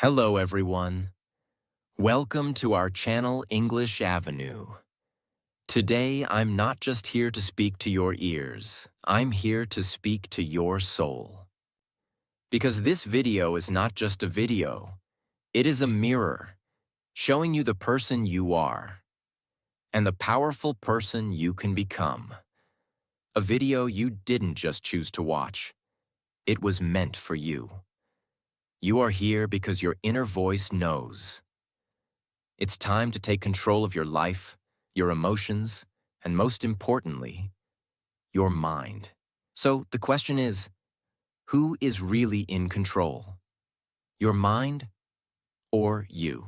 Hello, everyone. Welcome to our channel, English Avenue. Today, I'm not just here to speak to your ears. I'm here to speak to your soul. Because this video is not just a video. It is a mirror, showing you the person you are and the powerful person you can become. A video you didn't just choose to watch. It was meant for you. You are here because your inner voice knows. It's time to take control of your life, your emotions, and most importantly, your mind. So the question is, who is really in control? Your mind or you?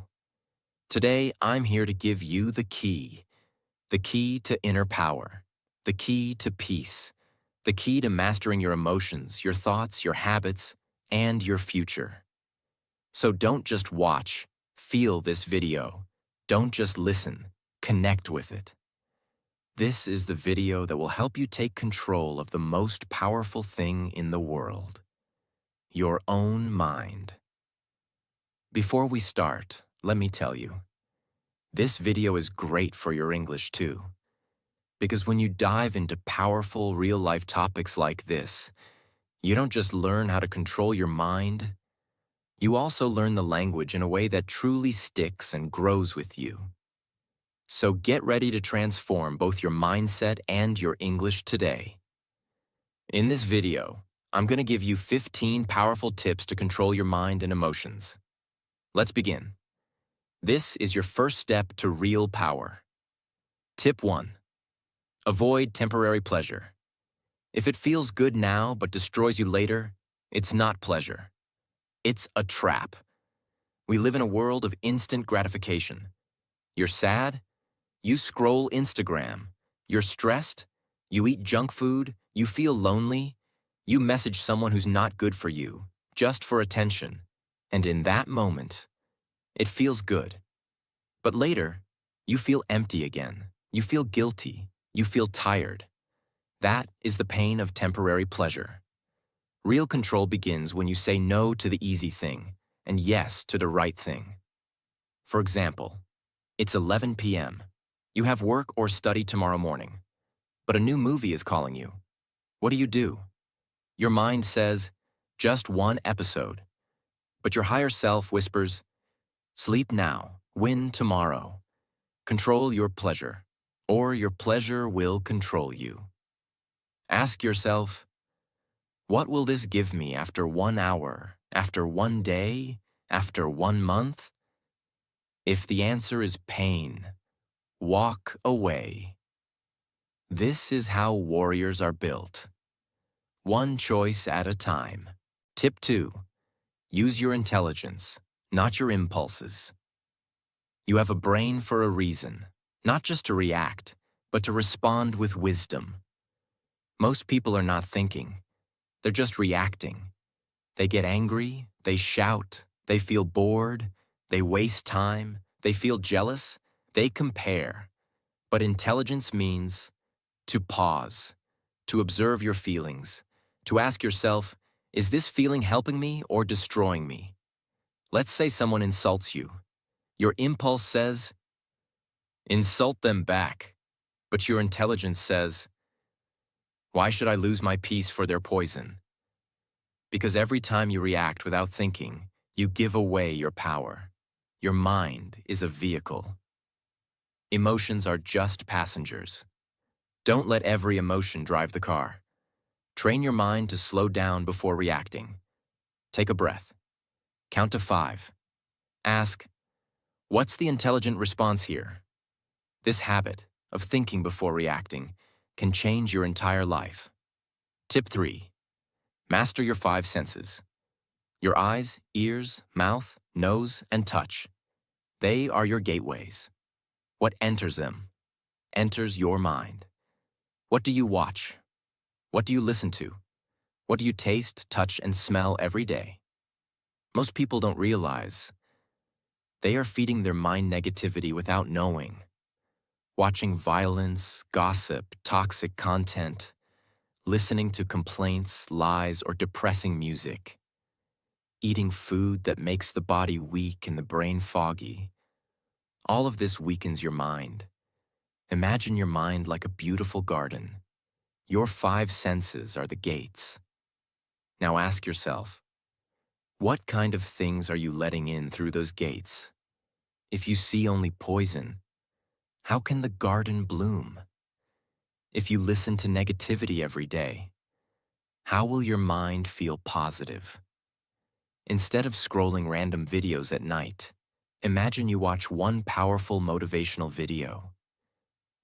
Today, I'm here to give you the key to inner power, the key to peace, the key to mastering your emotions, your thoughts, your habits, and your future. So don't just watch, feel this video. Don't just listen, connect with it. This is the video that will help you take control of the most powerful thing in the world, your own mind. Before we start, let me tell you, this video is great for your English too. Because when you dive into powerful, real-life topics like this, you don't just learn how to control your mind, you also learn the language in a way that truly sticks and grows with you. So get ready to transform both your mindset and your English today. In this video, I'm going to give you 15 powerful tips to control your mind and emotions. Let's begin. This is your first step to real power. Tip 1. Avoid temporary pleasure. If it feels good now but destroys you later, it's not pleasure. It's a trap. We live in a world of instant gratification. You're sad? You scroll Instagram. You're stressed? You eat junk food? You feel lonely? You message someone who's not good for you, just for attention. And in that moment, it feels good. But later, you feel empty again. You feel guilty. You feel tired. That is the pain of temporary pleasure. Real control begins when you say no to the easy thing and yes to the right thing. For example, it's 11 p.m. You have work or study tomorrow morning, but a new movie is calling you. What do? Your mind says, just one episode. But your higher self whispers, sleep now, win tomorrow. Control your pleasure, or your pleasure will control you. Ask yourself, what will this give me after 1 hour, after 1 day, after 1 month? If the answer is pain, walk away. This is how warriors are built. One choice at a time. Tip 2. Use your intelligence, not your impulses. You have a brain for a reason, not just to react, but to respond with wisdom. Most people are not thinking. They're just reacting. They get angry, they shout, they feel bored, they waste time, they feel jealous, they compare. But intelligence means to pause, to observe your feelings, to ask yourself, is this feeling helping me or destroying me? Let's say someone insults you. Your impulse says, insult them back. But your intelligence says, why should I lose my peace for their poison? Because every time you react without thinking, you give away your power. Your mind is a vehicle. Emotions are just passengers. Don't let every emotion drive the car. Train your mind to slow down before reacting. Take a breath. Count to 5. Ask, what's the intelligent response here? This habit of thinking before reacting can change your entire life. Tip 3. Master your 5 senses. Your eyes, ears, mouth, nose, and touch. They are your gateways. What enters them enters your mind. What do you watch? What do you listen to? What do you taste, touch, and smell every day? Most people don't realize they are feeding their mind negativity without knowing. Watching violence, gossip, toxic content, listening to complaints, lies, or depressing music. eating food that makes the body weak and the brain foggy. All of this weakens your mind. Imagine your mind like a beautiful garden. Your five senses are the gates. Now ask yourself, what kind of things are you letting in through those gates? If you see only poison, how can the garden bloom? If you listen to negativity every day, how will your mind feel positive? Instead of scrolling random videos at night, imagine you watch one powerful motivational video.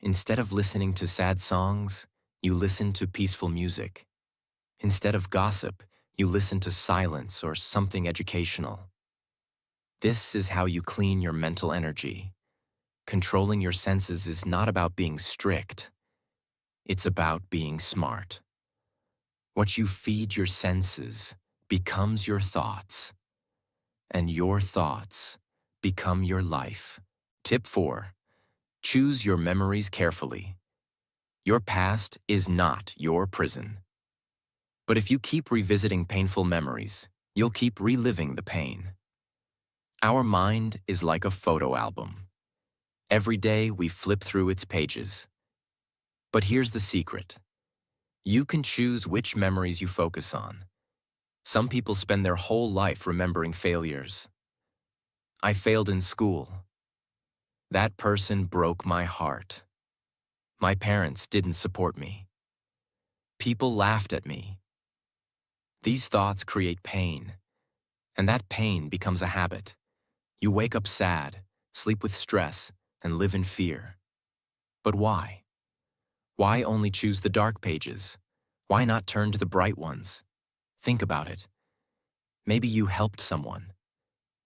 Instead of listening to sad songs, you listen to peaceful music. Instead of gossip, you listen to silence or something educational. This is how you clean your mental energy. Controlling your senses is not about being strict. It's about being smart. What you feed your senses becomes your thoughts, and your thoughts become your life. Tip 4. Choose your memories carefully. Your past is not your prison. But if you keep revisiting painful memories, you'll keep reliving the pain. Our mind is like a photo album. Every day we flip through its pages. But here's the secret. You can choose which memories you focus on. Some people spend their whole life remembering failures. I failed in school. That person broke my heart. My parents didn't support me. People laughed at me. These thoughts create pain, and that pain becomes a habit. You wake up sad, sleep with stress, and live in fear. But why? Why only choose the dark pages? Why not turn to the bright ones? Think about it. Maybe you helped someone.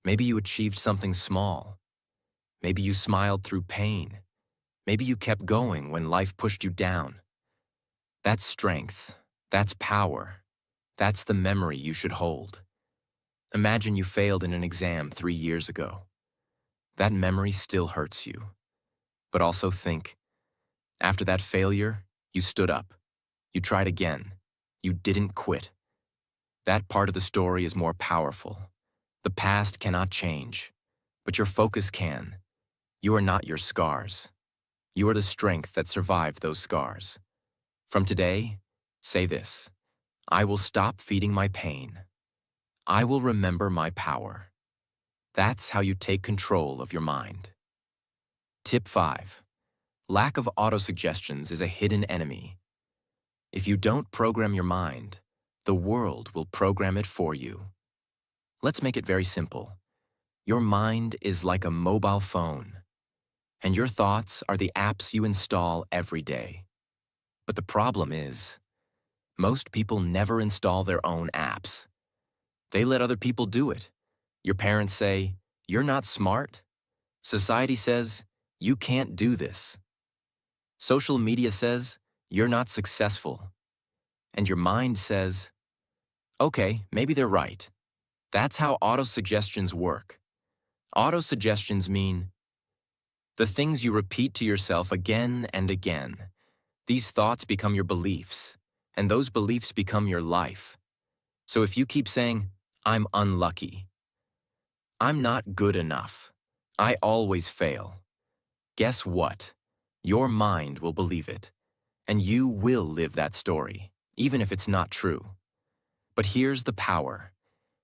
Maybe you achieved something small. Maybe you smiled through pain. Maybe you kept going when life pushed you down. That's strength. That's power. That's the memory you should hold. Imagine you failed in an exam 3 years ago. That memory still hurts you. But also think, after that failure, you stood up. You tried again. You didn't quit. That part of the story is more powerful. The past cannot change, but your focus can. You are not your scars. You are the strength that survived those scars. From today, say this: I will stop feeding my pain. I will remember my power. That's how you take control of your mind. Tip 5. Lack of autosuggestions is a hidden enemy. If you don't program your mind, the world will program it for you. Let's make it very simple. Your mind is like a mobile phone, and your thoughts are the apps you install every day. But the problem is, most people never install their own apps. They let other people do it. Your parents say, "You're not smart." Society says, "You can't do this." Social media says, "You're not successful." And your mind says, "Okay, maybe they're right." That's how autosuggestions work. Autosuggestions mean the things you repeat to yourself again and again. These thoughts become your beliefs, and those beliefs become your life. So if you keep saying, "I'm unlucky," "I'm not good enough," "I always fail," guess what? Your mind will believe it, and you will live that story, even if it's not true. But here's the power.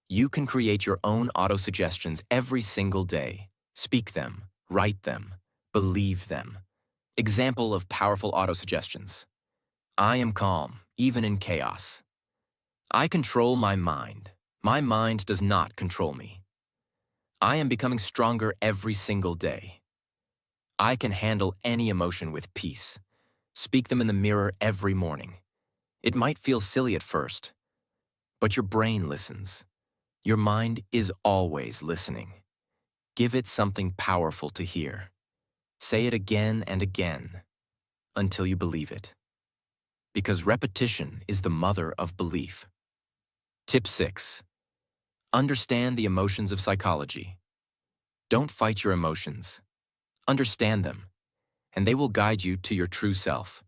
You can create your own autosuggestions every single day. Speak them, write them, believe them. Example of powerful autosuggestions. I am calm, even in chaos. I control my mind. My mind does not control me. I am becoming stronger every single day. I can handle any emotion with peace. Speak them in the mirror every morning. It might feel silly at first, but your brain listens. Your mind is always listening. Give it something powerful to hear. Say it again and again until you believe it. Because repetition is the mother of belief. Tip 6. Understand the emotions of psychology. Don't fight your emotions. Understand them, and they will guide you to your true self.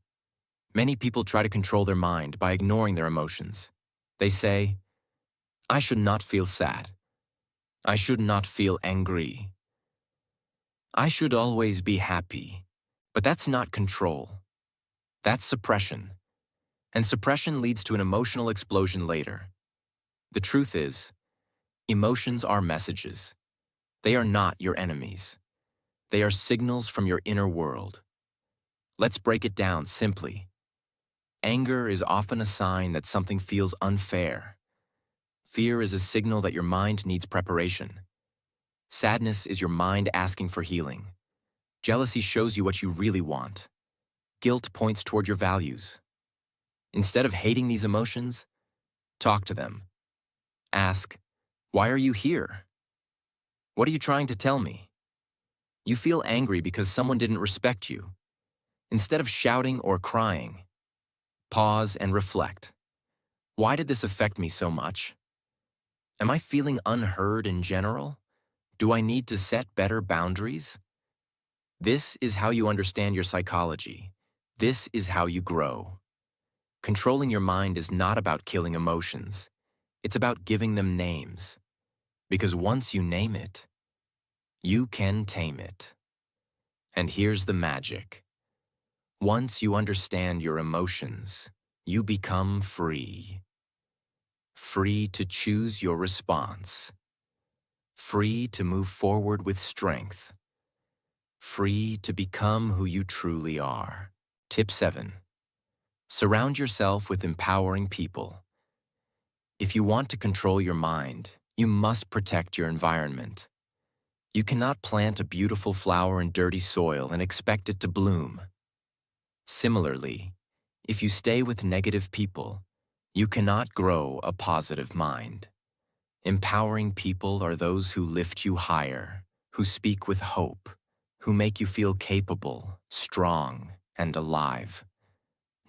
Many people try to control their mind by ignoring their emotions. They say, "I should not feel sad." I should not feel angry. I should always be happy. But that's not control. That's suppression. And suppression leads to an emotional explosion later. The truth is, emotions are messages. They are not your enemies. They are signals from your inner world. Let's break it down simply. Anger is often a sign that something feels unfair. Fear is a signal that your mind needs preparation. Sadness is your mind asking for healing. Jealousy shows you what you really want. Guilt points toward your values. Instead of hating these emotions, talk to them. Ask, why are you here? What are you trying to tell me? You feel angry because someone didn't respect you. Instead of shouting or crying, pause and reflect. Why did this affect me so much? Am I feeling unheard in general? Do I need to set better boundaries? This is how you understand your psychology. This is how you grow. Controlling your mind is not about killing emotions. It's about giving them names. Because once you name it, you can tame it. And here's the magic. Once you understand your emotions, you become free. Free to choose your response. Free to move forward with strength. Free to become who you truly are. Tip 7. Surround yourself with empowering people. If you want to control your mind, you must protect your environment. You cannot plant a beautiful flower in dirty soil and expect it to bloom. Similarly, if you stay with negative people, you cannot grow a positive mind. Empowering people are those who lift you higher, who speak with hope, who make you feel capable, strong, and alive.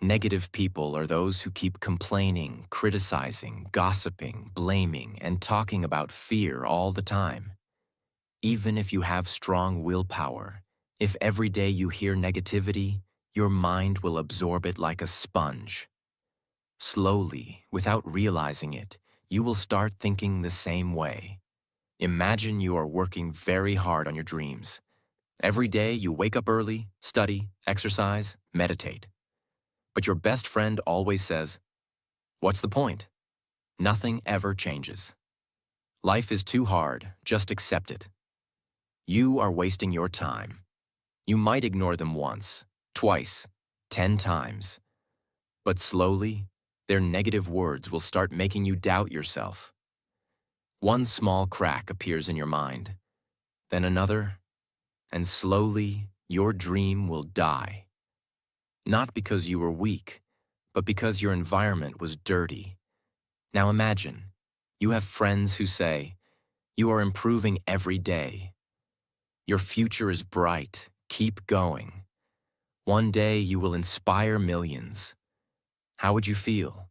Negative people are those who keep complaining, criticizing, gossiping, blaming, and talking about fear all the time. Even if you have strong willpower, if every day you hear negativity, your mind will absorb it like a sponge. Slowly, without realizing it, you will start thinking the same way. Imagine you are working very hard on your dreams. Every day you wake up early, study, exercise, meditate. But your best friend always says, "What's the point?" Nothing ever changes. Life is too hard, just accept it. You are wasting your time. You might ignore them once, twice, 10 times. But slowly, their negative words will start making you doubt yourself. One small crack appears in your mind, then another, and slowly your dream will die. Not because you were weak, but because your environment was dirty. Now imagine, you have friends who say, "You are improving every day. Your future is bright. Keep going. One day you will inspire millions." How would you feel?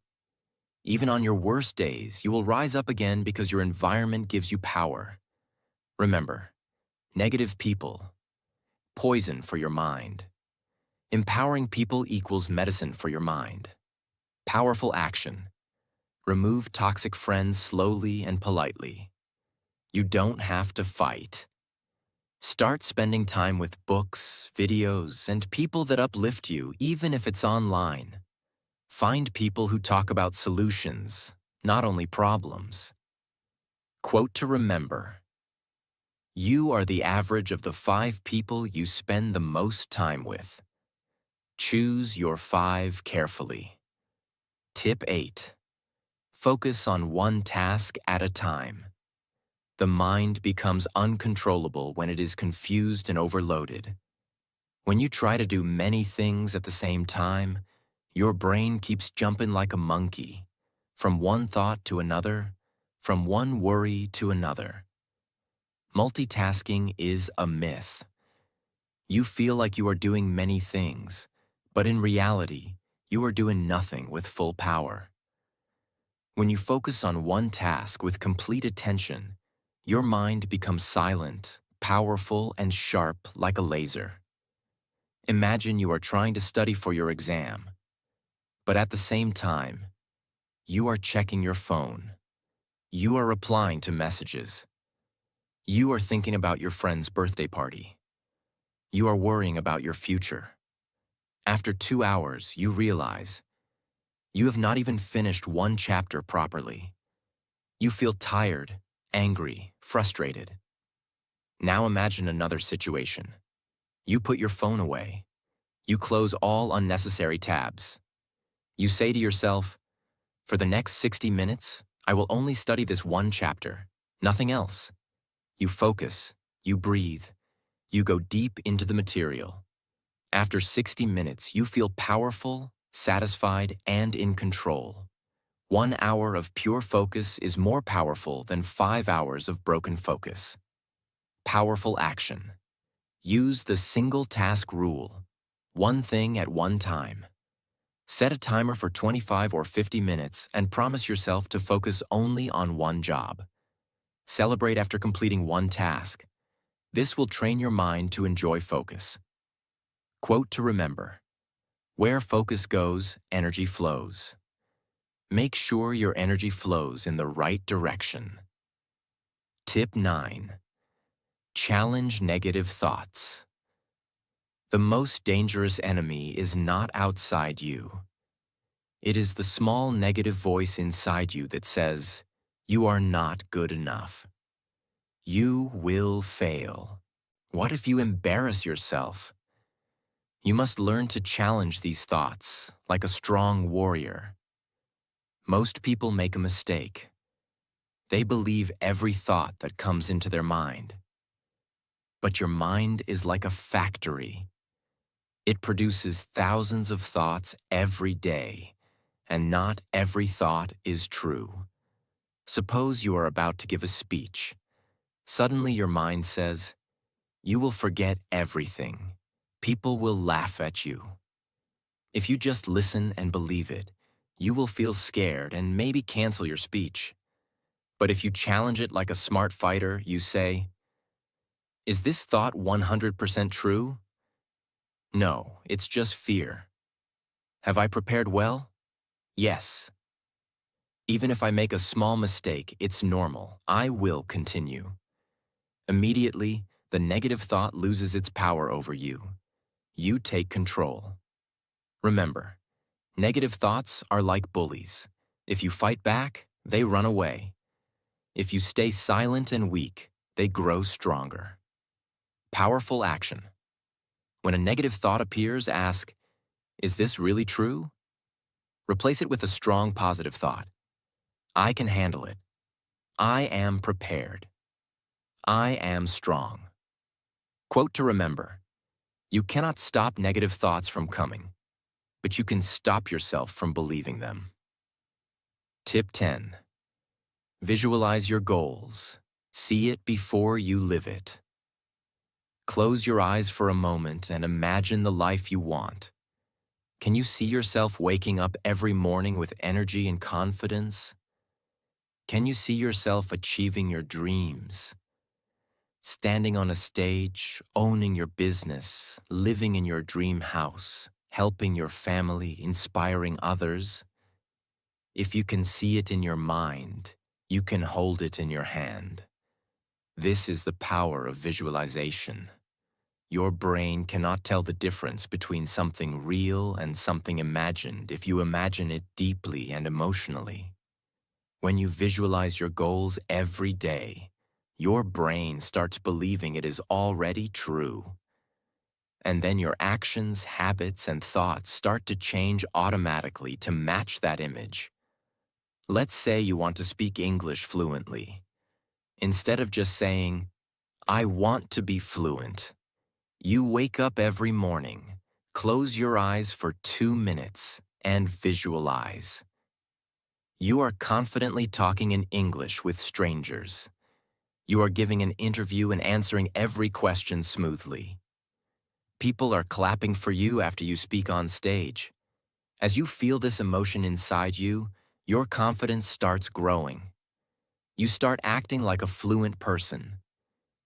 Even on your worst days, you will rise up again because your environment gives you power. Remember, negative people, poison for your mind. Empowering people equals medicine for your mind. Powerful action. Remove toxic friends slowly and politely. You don't have to fight. Start spending time with books, videos, and people that uplift you, even if it's online. Find people who talk about solutions, not only problems. Quote to remember: you are the average of the 5 people you spend the most time with. Choose your 5 carefully. Tip 8. Focus on one task at a time. The mind becomes uncontrollable when it is confused and overloaded. When you try to do many things at the same time, your brain keeps jumping like a monkey, from one thought to another, from one worry to another. Multitasking is a myth. You feel like you are doing many things, but in reality, you are doing nothing with full power. When you focus on one task with complete attention, your mind becomes silent, powerful, and sharp like a laser. Imagine you are trying to study for your exam, but at the same time, you are checking your phone. You are replying to messages. You are thinking about your friend's birthday party. You are worrying about your future. After 2 hours, you realize you have not even finished one chapter properly. You feel tired, angry, frustrated. Now imagine another situation. You put your phone away. You close all unnecessary tabs. You say to yourself, for the next 60 minutes, I will only study this one chapter, nothing else. You focus, you breathe, you go deep into the material. After 60 minutes, you feel powerful, satisfied, and in control. 1 hour of pure focus is more powerful than 5 hours of broken focus. Powerful action. Use the single task rule. One thing at one time. Set a timer for 25 or 50 minutes and promise yourself to focus only on one job. Celebrate after completing one task. This will train your mind to enjoy focus. Quote to remember. Where focus goes, energy flows. Make sure your energy flows in the right direction. Tip 9. Challenge negative thoughts. The most dangerous enemy is not outside you. It is the small negative voice inside you that says, you are not good enough. You will fail. What if you embarrass yourself? You must learn to challenge these thoughts like a strong warrior. Most people make a mistake. They believe every thought that comes into their mind. But your mind is like a factory. It produces thousands of thoughts every day, and not every thought is true. Suppose you are about to give a speech. Suddenly your mind says, you will forget everything. People will laugh at you. If you just listen and believe it, you will feel scared and maybe cancel your speech. But if you challenge it like a smart fighter, you say, is this thought 100% true? No, it's just fear. Have I prepared well? Yes. Even if I make a small mistake, it's normal. I will continue. Immediately, the negative thought loses its power over you. You take control. Remember, negative thoughts are like bullies. If you fight back, they run away. If you stay silent and weak, they grow stronger. Powerful action. When a negative thought appears, ask, is this really true? Replace it with a strong positive thought. I can handle it. I am prepared. I am strong. Quote to remember. You cannot stop negative thoughts from coming, but you can stop yourself from believing them. Tip 10. Visualize your goals. See it before you live it. Close your eyes for a moment and imagine the life you want. Can you see yourself waking up every morning with energy and confidence? Can you see yourself achieving your dreams? Standing on a stage, owning your business, living in your dream house, helping your family, inspiring others? If you can see it in your mind, you can hold it in your hand. This is the power of visualization. Your brain cannot tell the difference between something real and something imagined if you imagine it deeply and emotionally. When you visualize your goals every day, your brain starts believing it is already true. And then your actions, habits, and thoughts start to change automatically to match that image. Let's say you want to speak English fluently. Instead of just saying, I want to be fluent, you wake up every morning, close your eyes for 2 minutes, and visualize. You are confidently talking in English with strangers. You are giving an interview and answering every question smoothly. People are clapping for you after you speak on stage. As you feel this emotion inside you, your confidence starts growing. You start acting like a fluent person.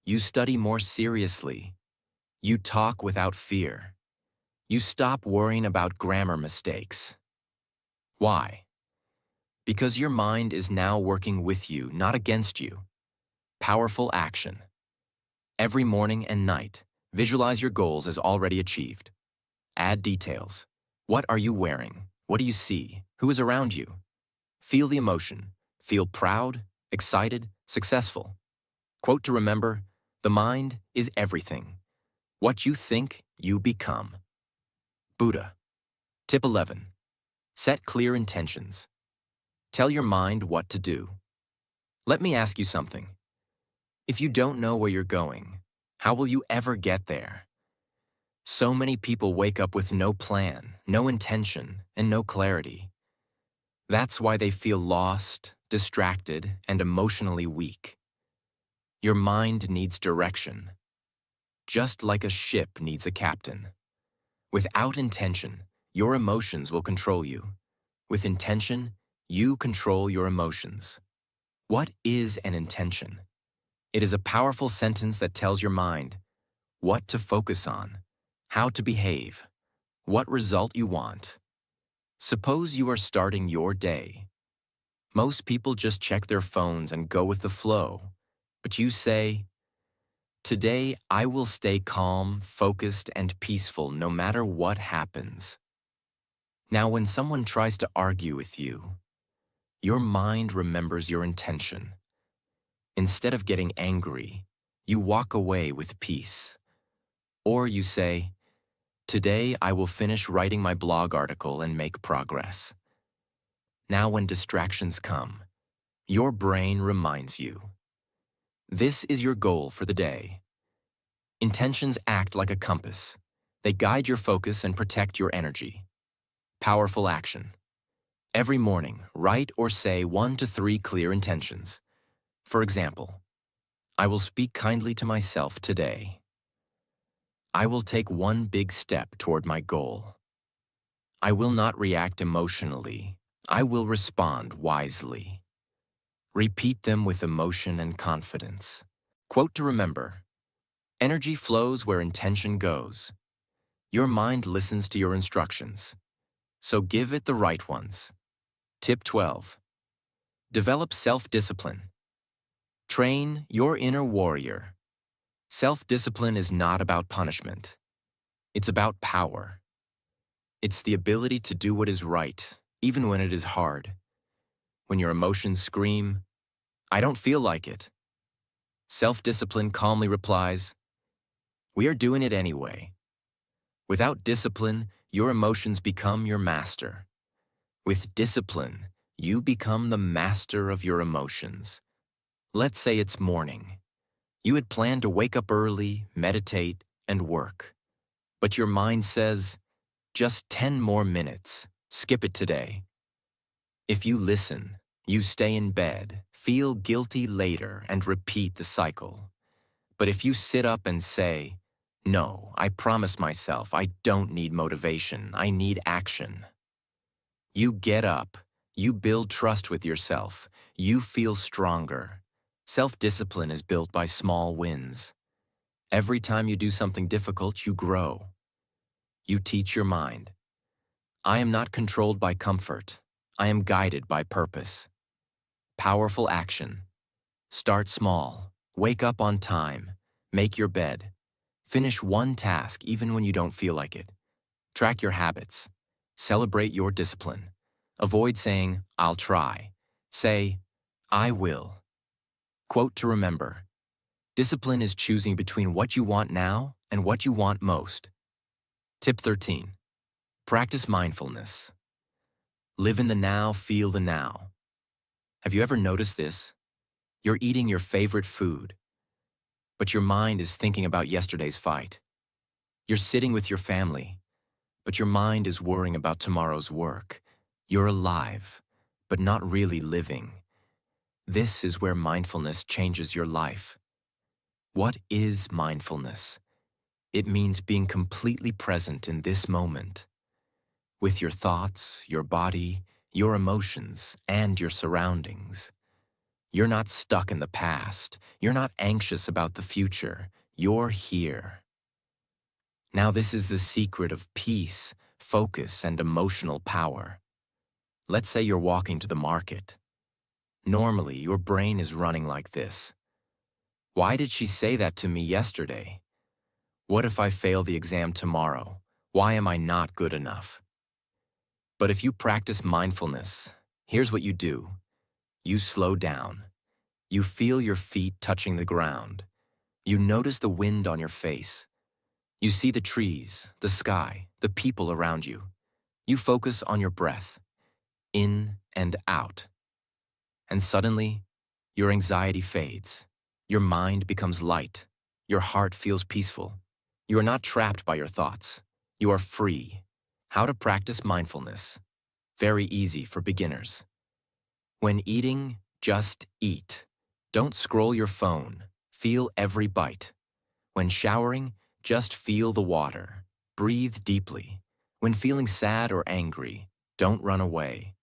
You study more seriously. You talk without fear. You stop worrying about grammar mistakes. Why? Because your mind is now working with you, not against you. Powerful action. Every morning and night, visualize your goals as already achieved. Add details. What are you wearing? What do you see? Who is around you? Feel the emotion. Feel proud, excited, successful. Quote to remember, the mind is everything. What you think, you become. Buddha. Tip 11. Set clear intentions. Tell your mind what to do. Let me ask you something. If you don't know where you're going, how will you ever get there? So many people wake up with no plan, no intention, and no clarity. That's why they feel lost, distracted, and emotionally weak. Your mind needs direction, just like a ship needs a captain. Without intention, your emotions will control you. With intention, you control your emotions. What is an intention? It is a powerful sentence that tells your mind what to focus on, how to behave, what result you want. Suppose you are starting your day. Most people just check their phones and go with the flow, but you say, "Today I will stay calm, focused, and peaceful no matter what happens." Now, when someone tries to argue with you, your mind remembers your intention. Instead of getting angry, you walk away with peace. Or you say, "Today I will finish writing my blog article and make progress." Now when distractions come, your brain reminds you. This is your goal for the day. Intentions act like a compass. They guide your focus and protect your energy. Powerful action. Every morning, write or say 1 to 3 clear intentions. For example, I will speak kindly to myself today. I will take one big step toward my goal. I will not react emotionally. I will respond wisely. Repeat them with emotion and confidence. Quote to remember, energy flows where intention goes. Your mind listens to your instructions, so give it the right ones. Tip 12. Develop self-discipline. Train your inner warrior. Self-discipline is not about punishment. It's about power. It's the ability to do what is right, even when it is hard. When your emotions scream, "I don't feel like it." Self-discipline calmly replies, "We are doing it anyway." Without discipline, your emotions become your master. With discipline, you become the master of your emotions. Let's say it's morning. You had planned to wake up early, meditate, and work. But your mind says, just 10 more minutes, skip it today. If you listen, you stay in bed, feel guilty later, and repeat the cycle. But if you sit up and say, "No, I promise myself I don't need motivation, I need action." You get up, you build trust with yourself, you feel stronger. Self-discipline is built by small wins. Every time you do something difficult, you grow. You teach your mind, I am not controlled by comfort, I am guided by purpose. Powerful action. Start small, wake up on time, make your bed. Finish one task even when you don't feel like it. Track your habits. Celebrate your discipline. Avoid saying, "I'll try." Say, "I will." Quote to remember, discipline is choosing between what you want now and what you want most. Tip 13. Practice mindfulness. Live in the now, feel the now. Have you ever noticed this? You're eating your favorite food, but your mind is thinking about yesterday's fight. You're sitting with your family, but your mind is worrying about tomorrow's work. You're alive, but not really living. This is where mindfulness changes your life. What is mindfulness? It means being completely present in this moment, with your thoughts, your body, your emotions, and your surroundings. You're not stuck in the past. You're not anxious about the future. You're here. Now, this is the secret of peace, focus, and emotional power. Let's say you're walking to the market. Normally, your brain is running like this. Why did she say that to me yesterday? What if I fail the exam tomorrow? Why am I not good enough? But if you practice mindfulness, here's what you do. You slow down. You feel your feet touching the ground. You notice the wind on your face. You see the trees, the sky, the people around you. You focus on your breath, in and out. And suddenly, your anxiety fades. Your mind becomes light. Your heart feels peaceful. You are not trapped by your thoughts. You are free. How to practice mindfulness. Very easy for beginners. When eating, just eat. Don't scroll your phone. Feel every bite. When showering, just feel the water. Breathe deeply. When feeling sad or angry, don't run away.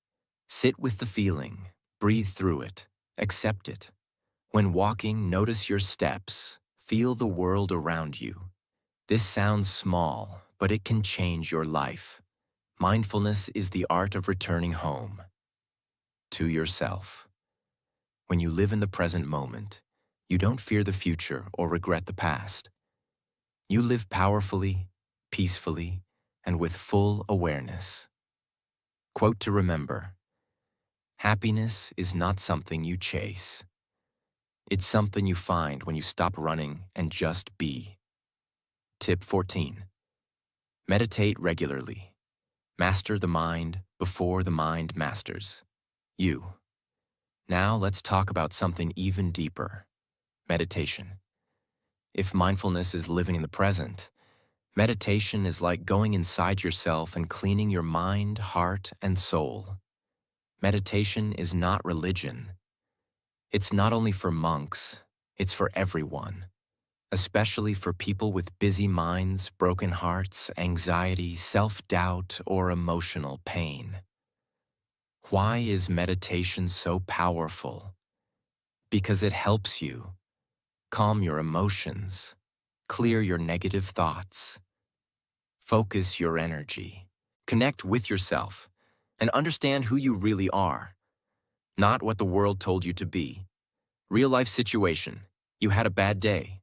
Sit with the feeling. Breathe through it. Accept it. When walking, notice your steps. Feel the world around you. This sounds small, but it can change your life. Mindfulness is the art of returning home. To yourself. When you live in the present moment, you don't fear the future or regret the past. You live powerfully, peacefully, and with full awareness. Quote to remember: happiness is not something you chase. It's something you find when you stop running and just be. Tip 14. Meditate regularly. Master the mind before the mind masters you. Now let's talk about something even deeper: meditation. If mindfulness is living in the present, meditation is like going inside yourself and cleaning your mind, heart, and soul. Meditation is not religion. It's not only for monks, it's for everyone, especially for people with busy minds, broken hearts, anxiety, self-doubt, or emotional pain. Why is meditation so powerful? Because it helps you calm your emotions, clear your negative thoughts, focus your energy, connect with yourself, and understand who you really are, not what the world told you to be. Real life situation: you had a bad day.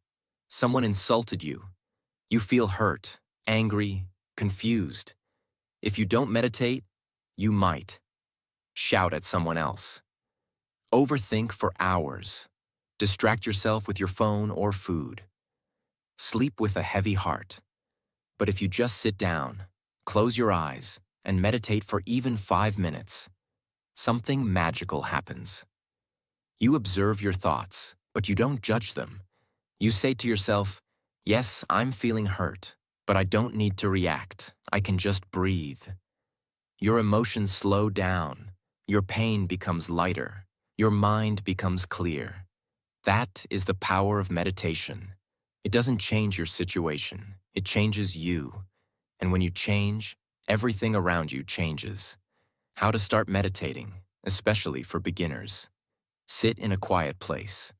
Someone insulted you. You feel hurt, angry, confused. If you don't meditate, you might shout at someone else, overthink for hours, distract yourself with your phone or food, sleep with a heavy heart. But if you just sit down, close your eyes, and meditate for even 5 minutes, something magical happens. You observe your thoughts, but you don't judge them. You say to yourself, yes, I'm feeling hurt, but I don't need to react. I can just breathe. Your emotions slow down. Your pain becomes lighter. Your mind becomes clear. That is the power of meditation. It doesn't change your situation. It changes you. And when you change, everything around you changes. How to start meditating, especially for beginners. Sit in a quiet place.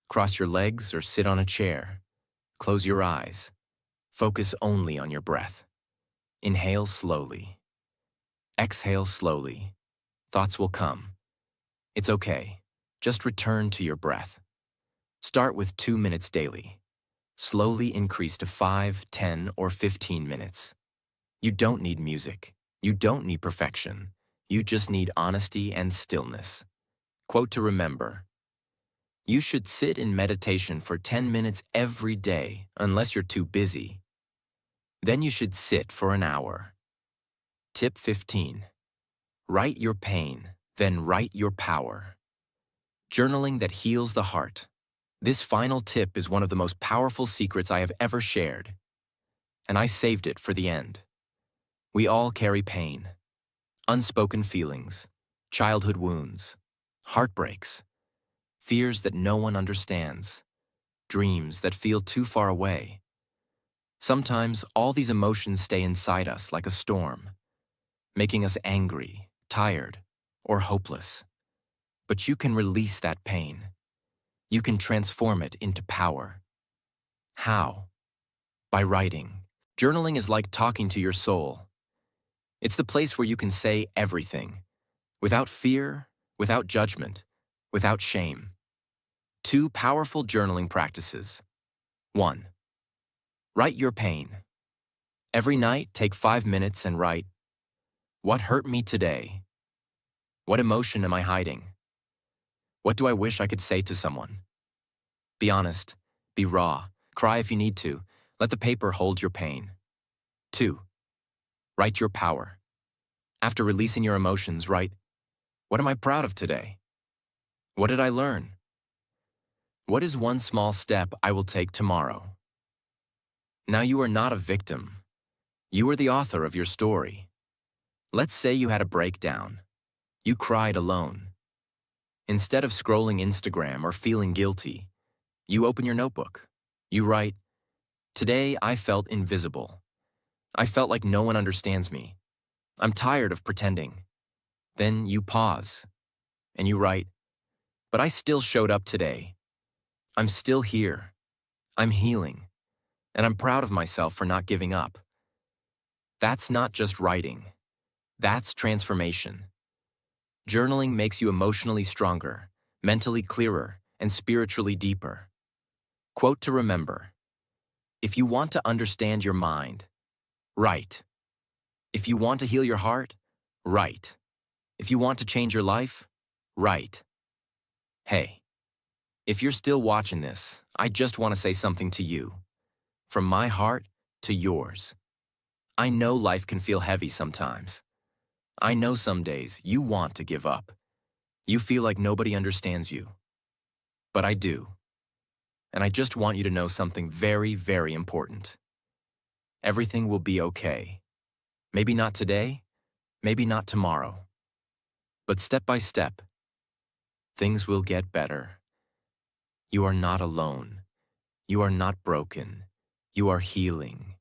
Cross your legs or sit on a chair. Close your eyes. Focus only on your breath. Inhale slowly. Exhale slowly. Thoughts will come. It's okay. Just return to your breath. Start with 2 minutes daily. Slowly increase to 5, 10, or 15 minutes. You don't need music. You don't need perfection. You just need honesty and stillness. Quote to remember: you should sit in meditation for 10 minutes every day, unless you're too busy. Then you should sit for an hour. Tip 15. Write your pain, then write your power. Journaling that heals the heart. This final tip is one of the most powerful secrets I have ever shared, and I saved it for the end. We all carry pain, unspoken feelings, childhood wounds, heartbreaks, fears that no one understands, dreams that feel too far away. Sometimes all these emotions stay inside us like a storm, making us angry, tired, or hopeless. But you can release that pain. You can transform it into power. How? By writing. Journaling is like talking to your soul. It's the place where you can say everything, without fear, without judgment, without shame. 2 powerful journaling practices. 1. Write your pain. Every night, take 5 minutes and write, what hurt me today? What emotion am I hiding? What do I wish I could say to someone? Be honest, be raw, cry if you need to. Let the paper hold your pain. 2. Write your power. After releasing your emotions, write, what am I proud of today? What did I learn? What is one small step I will take tomorrow? Now you are not a victim. You are the author of your story. Let's say you had a breakdown. You cried alone. Instead of scrolling Instagram or feeling guilty, you open your notebook. You write, today I felt invisible. I felt like no one understands me. I'm tired of pretending. Then you pause, and you write, but I still showed up today. I'm still here. I'm healing. And I'm proud of myself for not giving up. That's not just writing. That's transformation. Journaling makes you emotionally stronger, mentally clearer, and spiritually deeper. Quote to remember: if you want to understand your mind, write. If you want to heal your heart, write. If you want to change your life, write. Hey, if you're still watching this, I just want to say something to you. From my heart to yours. I know life can feel heavy sometimes. I know some days you want to give up. You feel like nobody understands you. But I do. And I just want you to know something very, very important. Everything will be okay. Maybe not today, maybe not tomorrow. But step by step, things will get better. You are not alone. You are not broken. You are healing.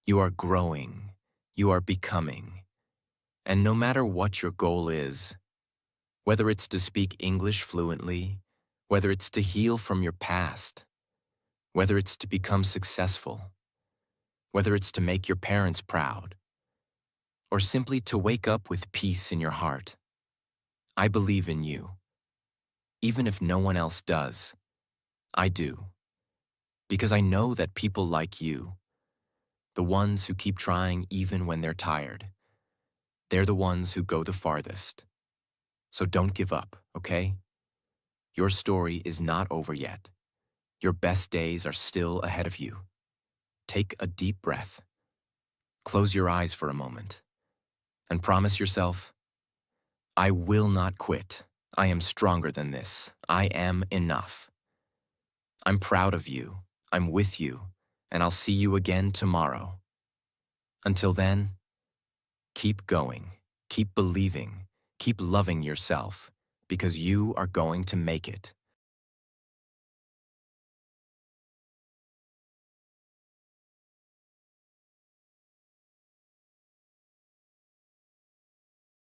You are growing. You are becoming. And no matter what your goal is, whether it's to speak English fluently, whether it's to heal from your past, whether it's to become successful, whether it's to make your parents proud, or simply to wake up with peace in your heart, I believe in you. Even if no one else does, I do. Because I know that people like you, the ones who keep trying even when they're tired, they're the ones who go the farthest. So don't give up, okay? Your story is not over yet. Your best days are still ahead of you. Take a deep breath. Close your eyes for a moment. And promise yourself, I will not quit. I am stronger than this. I am enough. I'm proud of you. I'm with you. And I'll see you again tomorrow. Until then, keep going. Keep believing. Keep loving yourself. Because you are going to make it.